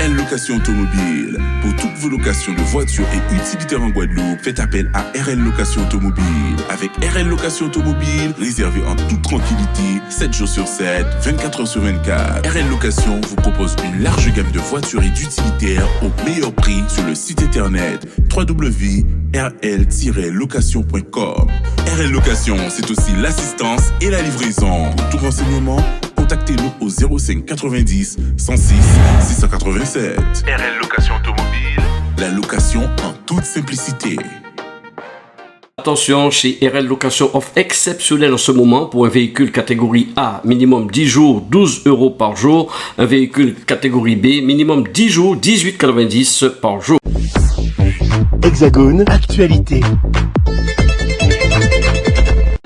RL Location Automobile. Pour toutes vos locations de voitures et utilitaires en Guadeloupe, faites appel à RL Location Automobile. Avec RL Location Automobile, réservez en toute tranquillité, 7 jours sur 7, 24 heures sur 24. RL Location vous propose une large gamme de voitures et d'utilitaires au meilleur prix sur le site internet www.rl-location.com. RL Location, c'est aussi l'assistance et la livraison. Pour tout renseignement, contactez-nous au 05 90 106 687. RL Location Automobile, la location en toute simplicité. Attention, chez RL Location offre exceptionnelle en ce moment pour un véhicule catégorie A, minimum 10 jours, 12 € par jour. Un véhicule catégorie B, minimum 10 jours, 18,90 € par jour. Hexagone, actualité.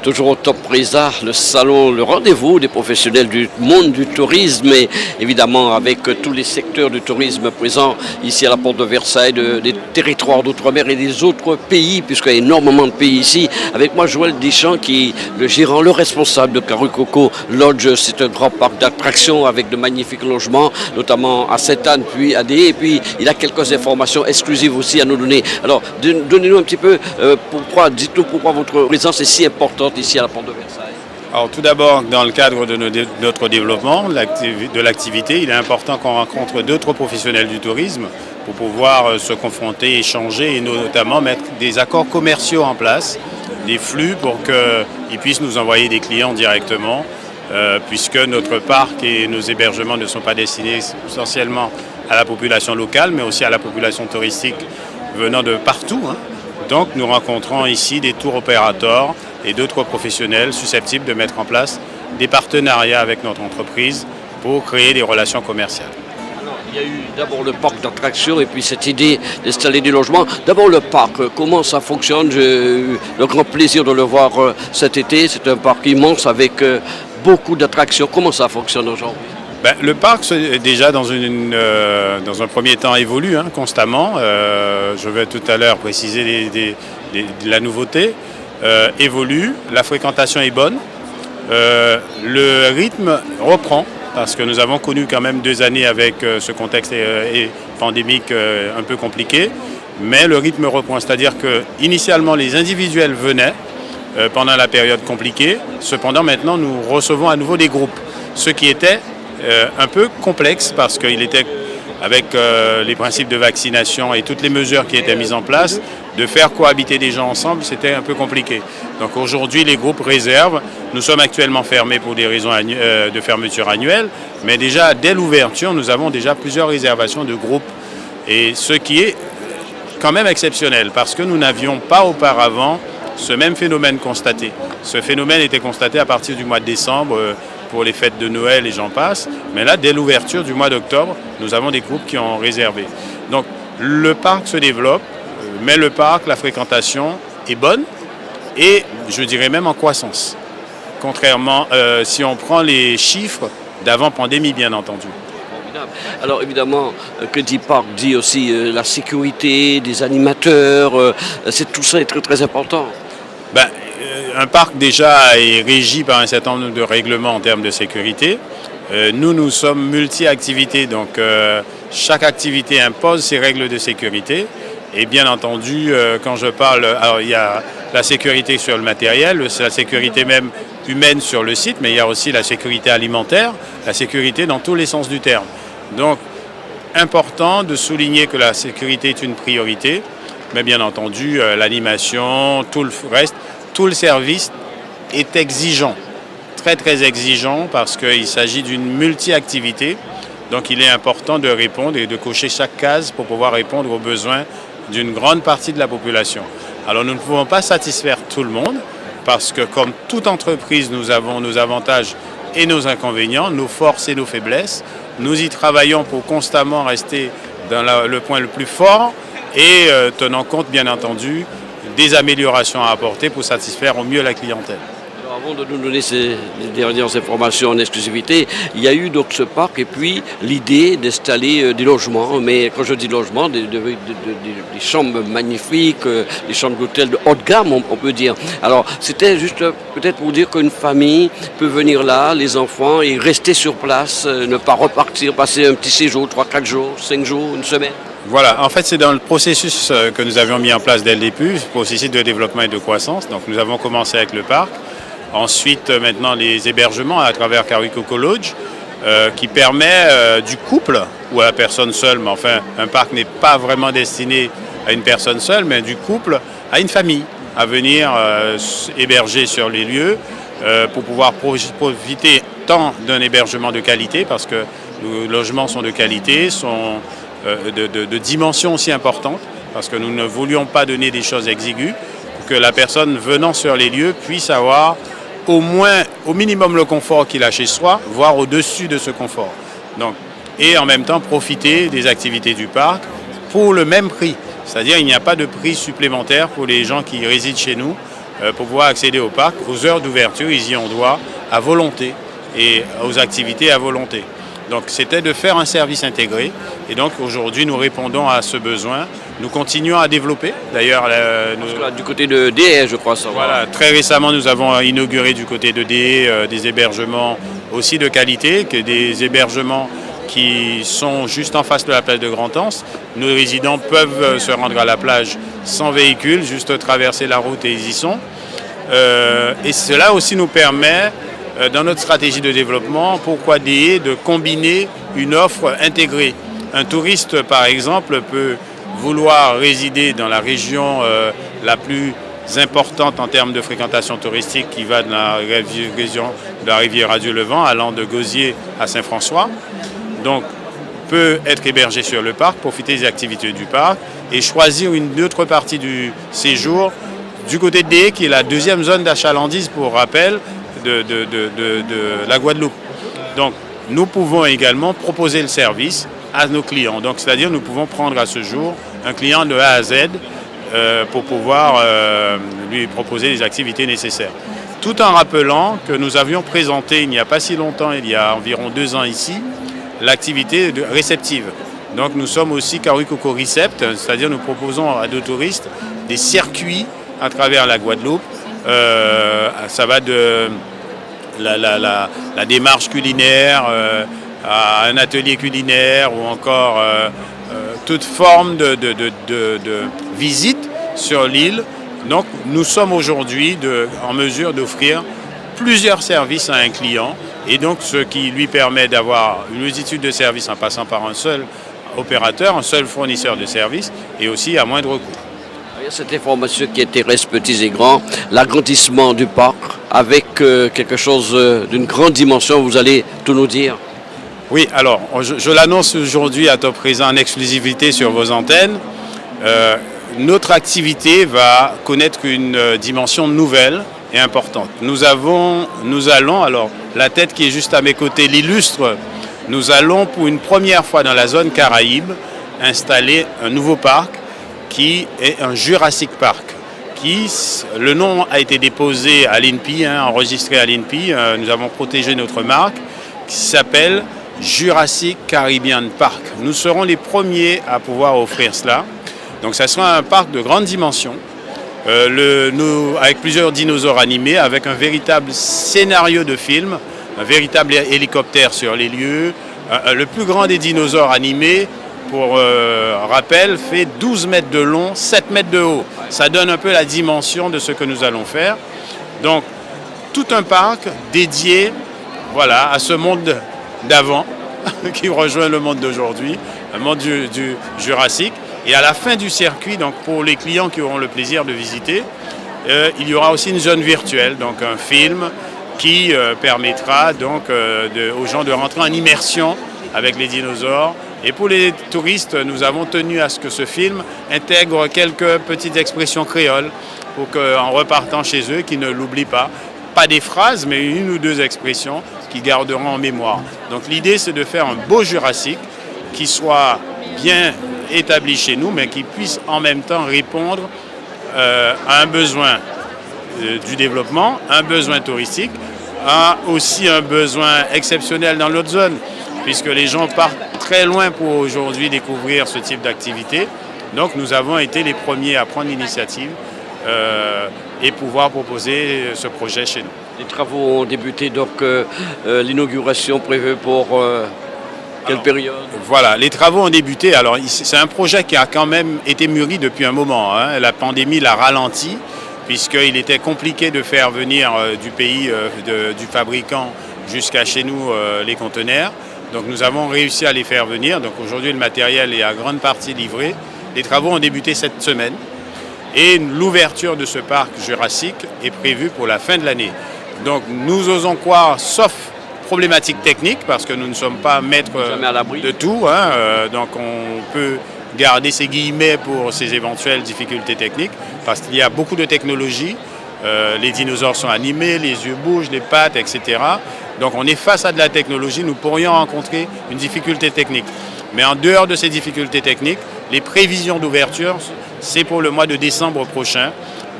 Toujours au Top Prisa, le salon, le rendez-vous des professionnels du monde du tourisme et évidemment avec tous les secteurs du tourisme présents ici à la porte de Versailles, des territoires d'outre-mer et des autres pays, puisqu'il y a énormément de pays ici. Avec moi, Joël Deschamps, qui est le gérant, le responsable de Karucoco Lodge. C'est un grand parc d'attractions avec de magnifiques logements, notamment à Sainte-Anne, puis à Dé. Et puis, il a quelques informations exclusives aussi à nous donner. Alors, donnez-nous un petit peu, dites-nous pourquoi votre présence est si importante ici à la porte de Versailles. Alors tout d'abord, dans le cadre de notre développement, de l'activité, il est important qu'on rencontre d'autres professionnels du tourisme pour pouvoir se confronter, échanger et notamment mettre des accords commerciaux en place, des flux pour qu'ils puissent nous envoyer des clients directement, puisque notre parc et nos hébergements ne sont pas destinés essentiellement à la population locale, mais aussi à la population touristique venant de partout. Donc nous rencontrons ici des tours opérateurs et d'autres professionnels susceptibles de mettre en place des partenariats avec notre entreprise pour créer des relations commerciales. Alors, il y a eu d'abord le parc d'attractions et puis cette idée d'installer des logements. D'abord le parc, comment ça fonctionne? J'ai eu le grand plaisir de le voir cet été. C'est un parc immense avec beaucoup d'attractions. Comment ça fonctionne aujourd'hui? Le parc, déjà, dans un premier temps, évolue constamment. Je vais tout à l'heure préciser la nouveauté. Évolue, la fréquentation est bonne. Le rythme reprend, parce que nous avons connu quand même 2 années avec ce contexte pandémique un peu compliqué. Mais le rythme reprend, c'est-à-dire que initialement les individuels venaient pendant la période compliquée. Cependant, maintenant, nous recevons à nouveau des groupes. Ce qui était un peu complexe parce qu'il était, avec les principes de vaccination et toutes les mesures qui étaient mises en place, de faire cohabiter des gens ensemble, c'était un peu compliqué. Donc aujourd'hui, les groupes réservent. Nous sommes actuellement fermés pour des raisons de fermeture annuelle, mais déjà, dès l'ouverture, nous avons déjà plusieurs réservations de groupes. Et ce qui est quand même exceptionnel, parce que nous n'avions pas auparavant ce même phénomène constaté. Ce phénomène était constaté à partir du mois de décembre, pour les fêtes de Noël et j'en passe. Mais là, dès l'ouverture du mois d'octobre, nous avons des groupes qui ont réservé. Donc, le parc se développe, mais le parc, la fréquentation est bonne et je dirais même en croissance. Contrairement, si on prend les chiffres d'avant-pandémie, bien entendu. Alors évidemment, que dit parc dit aussi la sécurité des animateurs, tout ça est très très important. Un parc déjà est régi par un certain nombre de règlements en termes de sécurité. Nous sommes multi-activités, donc chaque activité impose ses règles de sécurité. Et bien entendu, quand je parle, alors il y a la sécurité sur le matériel, la sécurité même humaine sur le site, mais il y a aussi la sécurité alimentaire, la sécurité dans tous les sens du terme. Donc, important de souligner que la sécurité est une priorité, mais bien entendu, l'animation, tout le reste, tout le service est exigeant, très très exigeant, parce qu'il s'agit d'une multi-activité. Donc il est important de répondre et de cocher chaque case pour pouvoir répondre aux besoins d'une grande partie de la population. Alors nous ne pouvons pas satisfaire tout le monde, parce que comme toute entreprise, nous avons nos avantages et nos inconvénients, nos forces et nos faiblesses. Nous y travaillons pour constamment rester dans le point le plus fort et tenant compte bien entendu des améliorations à apporter pour satisfaire au mieux la clientèle. Alors Avant de nous donner ces dernières informations en exclusivité, il y a eu donc ce parc et puis l'idée d'installer des logements. Mais quand je dis logement, des chambres magnifiques, des chambres d'hôtel de haute gamme, on peut dire. Alors c'était juste peut-être pour dire qu'une famille peut venir là, les enfants, et rester sur place, ne pas repartir, passer un petit séjour, 3-4 jours, 5 jours, une semaine. Voilà, en fait c'est dans le processus que nous avions mis en place dès le début, processus de développement et de croissance. Donc nous avons commencé avec le parc, ensuite maintenant les hébergements à travers Kauri Coco Lodge, qui permet du couple ou à la personne seule, mais enfin un parc n'est pas vraiment destiné à une personne seule, mais du couple à une famille, à venir héberger sur les lieux pour pouvoir profiter tant d'un hébergement de qualité, parce que nos logements sont de qualité, sont de dimensions aussi importantes, parce que nous ne voulions pas donner des choses exiguës, pour que la personne venant sur les lieux puisse avoir au minimum le confort qu'il a chez soi, voire au-dessus de ce confort. Donc, et en même temps profiter des activités du parc pour le même prix. C'est-à-dire il n'y a pas de prix supplémentaire pour les gens qui résident chez nous pour pouvoir accéder au parc. Aux heures d'ouverture, ils y ont droit à volonté et aux activités à volonté. Donc c'était de faire un service intégré et donc aujourd'hui nous répondons à ce besoin. Nous continuons à développer. D'ailleurs, du côté de DE, je crois ça. Voilà, très récemment nous avons inauguré du côté de DE des hébergements aussi de qualité, que des hébergements qui sont juste en face de la plage de Grand-Anse. Nos résidents peuvent se rendre à la plage sans véhicule, juste traverser la route et ils y sont. Et cela aussi nous permet, dans notre stratégie de développement, pourquoi DE, de combiner une offre intégrée. Un touriste, par exemple, peut vouloir résider dans la région la plus importante en termes de fréquentation touristique qui va de la région de la rivière à Dieu-le-Vent, allant de Gosier à Saint-François. Donc, peut être hébergé sur le parc, profiter des activités du parc et choisir une autre partie du séjour du côté de DE, qui est la deuxième zone d'achalandise, pour rappel, de la Guadeloupe. Donc, nous pouvons également proposer le service à nos clients. Donc, c'est-à-dire nous pouvons prendre à ce jour un client de A à Z pour pouvoir lui proposer les activités nécessaires. Tout en rappelant que nous avions présenté il n'y a pas si longtemps, il y a environ 2 ans ici, l'activité réceptive. Donc nous sommes aussi Kauri Coco Recept, c'est-à-dire nous proposons à nos touristes des circuits à travers la Guadeloupe. Ça va de la démarche culinaire à un atelier culinaire ou encore toute forme de visite sur l'île. Donc nous sommes aujourd'hui en mesure d'offrir plusieurs services à un client, et donc ce qui lui permet d'avoir une multitude de services en passant par un seul opérateur, un seul fournisseur de services, et aussi à moindre coût. Il y a cette information qui intéresse petits et grands, l'agrandissement du parc avec quelque chose d'une grande dimension, vous allez tout nous dire. Oui, alors je l'annonce aujourd'hui à top présent en exclusivité sur vos antennes. Notre activité va connaître une dimension nouvelle et importante. Nous allons, alors la tête qui est juste à mes côtés l'illustre, nous allons pour une première fois dans la zone Caraïbe installer un nouveau parc qui est un Jurassic Park. Le nom a été déposé à l'INPI, enregistré à l'INPI, nous avons protégé notre marque, qui s'appelle Jurassic Caribbean Park. Nous serons les premiers à pouvoir offrir cela. Donc ça sera un parc de grande dimension, avec plusieurs dinosaures animés, avec un véritable scénario de film, un véritable hélicoptère sur les lieux. Le plus grand des dinosaures animés, pour rappel, fait 12 mètres de long, 7 mètres de haut. Ça donne un peu la dimension de ce que nous allons faire. Donc tout un parc dédié à ce monde d'avant qui rejoint le monde d'aujourd'hui, le monde du Jurassique. Et à la fin du circuit, donc pour les clients qui auront le plaisir de visiter, il y aura aussi une zone virtuelle, donc un film qui permettra donc aux gens de rentrer en immersion avec les dinosaures. Et pour les touristes, nous avons tenu à ce que ce film intègre quelques petites expressions créoles pour qu'en repartant chez eux, qu'ils ne l'oublient pas. Pas des phrases, mais une ou deux expressions qu'ils garderont en mémoire. Donc l'idée, c'est de faire un beau Jurassique qui soit bien établi chez nous, mais qui puisse en même temps répondre à un besoin du développement, un besoin touristique, a aussi un besoin exceptionnel dans l'autre zone, puisque les gens partent très loin pour aujourd'hui découvrir ce type d'activité. Donc nous avons été les premiers à prendre l'initiative et pouvoir proposer ce projet chez nous. Les travaux ont débuté, donc l'inauguration prévue pour quelle période? Voilà, les travaux ont débuté. Alors c'est un projet qui a quand même été mûri depuis un moment, hein. La pandémie l'a ralenti, puisqu'il était compliqué de faire venir du pays, du fabricant jusqu'à chez nous les conteneurs. Donc nous avons réussi à les faire venir. Donc aujourd'hui le matériel est à grande partie livré. Les travaux ont débuté cette semaine et l'ouverture de ce parc jurassique est prévue pour la fin de l'année. Donc nous osons croire, sauf problématiques techniques, parce que nous ne sommes pas maîtres de tout, hein, donc on peut garder ces guillemets pour ces éventuelles difficultés techniques, parce qu'il y a beaucoup de technologies. Les dinosaures sont animés, les yeux bougent, les pattes, etc. Donc on est face à de la technologie, nous pourrions rencontrer une difficulté technique. Mais en dehors de ces difficultés techniques, les prévisions d'ouverture, c'est pour le mois de décembre prochain,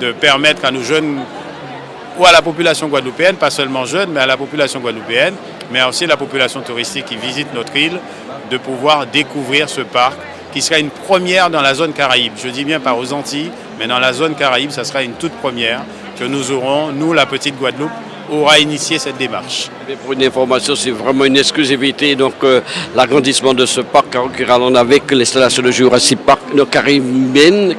de permettre à nos jeunes, ou à la population guadeloupéenne, pas seulement jeunes, mais à la population guadeloupéenne, mais aussi à la population touristique qui visite notre île, de pouvoir découvrir ce parc, qui sera une première dans la zone Caraïbe. Je dis bien pas aux Antilles, mais dans la zone Caraïbe, ça sera une toute première que nous aurons, nous, la petite Guadeloupe, aura initié cette démarche. Mais pour une information, c'est vraiment une exclusivité. Donc, l'agrandissement de ce parc Caribbean avec l'installation de Jurassic Park caribéen,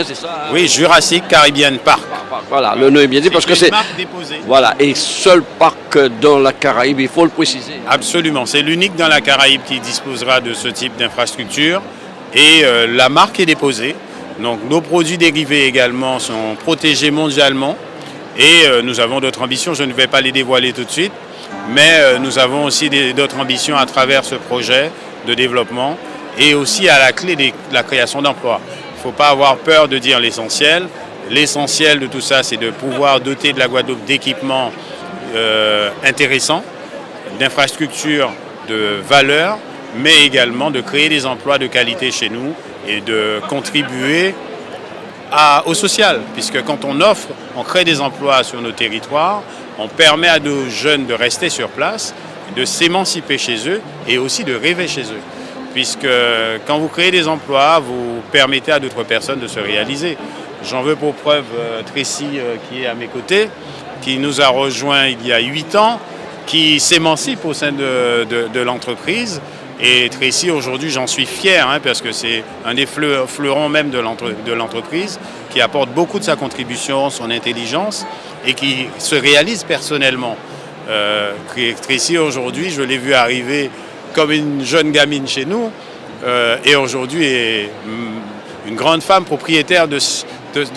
c'est ça? Hein? Oui, Jurassic Caribbean Park. Voilà, le nom est bien dit parce que c'est. Marque déposée. Voilà, et seul parc dans la Caraïbe, il faut le préciser. Absolument, c'est l'unique dans la Caraïbe qui disposera de ce type d'infrastructure et la marque est déposée. Donc, nos produits dérivés également sont protégés mondialement. Et nous avons d'autres ambitions, je ne vais pas les dévoiler tout de suite, mais nous avons aussi d'autres ambitions à travers ce projet de développement et aussi à la clé de la création d'emplois. Il ne faut pas avoir peur de dire l'essentiel. L'essentiel de tout ça, c'est de pouvoir doter de la Guadeloupe d'équipements intéressants, d'infrastructures de valeur, mais également de créer des emplois de qualité chez nous et de contribuer au social, puisque quand on offre, on crée des emplois sur nos territoires, on permet à nos jeunes de rester sur place, de s'émanciper chez eux et aussi de rêver chez eux. Puisque quand vous créez des emplois, vous permettez à d'autres personnes de se réaliser. J'en veux pour preuve Tracy qui est à mes côtés, qui nous a rejoints il y a 8 ans, qui s'émancipe au sein de l'entreprise. Et Tracy, aujourd'hui, j'en suis fier, hein, parce que c'est un des fleurons même de l'entreprise, qui apporte beaucoup de sa contribution, son intelligence, et qui se réalise personnellement. Tracy, aujourd'hui, je l'ai vu arriver comme une jeune gamine chez nous, et aujourd'hui est une grande femme propriétaire de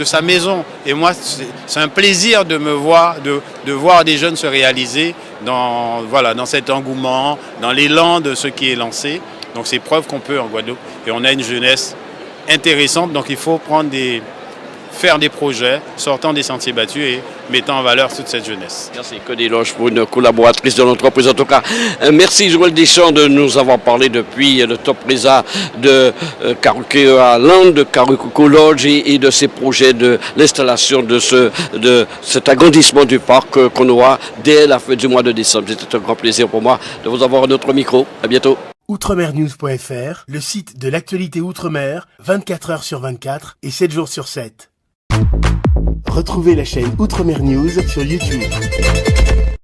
sa maison. Et moi, c'est un plaisir de voir des jeunes se réaliser dans cet engouement, dans l'élan de ce qui est lancé. Donc c'est preuve qu'on peut en Guadeloupe. Et on a une jeunesse intéressante, donc il faut faire des projets, sortant des sentiers battus et mettant en valeur toute cette jeunesse. Merci, que d'éloge pour une collaboratrice de l'entreprise. En tout cas, merci Joël Deschamps de nous avoir parlé depuis le Top Prisa de Karuke'a Land, de Karukuku Lodge et de ces projets de l'installation de cet agrandissement du parc qu'on aura dès la fin du mois de décembre. C'était un grand plaisir pour moi de vous avoir à notre micro. À bientôt. Outremernews.fr, le site de l'actualité Outre-mer, 24 heures sur 24 et 7 jours sur 7. Retrouvez la chaîne Outremer News sur YouTube.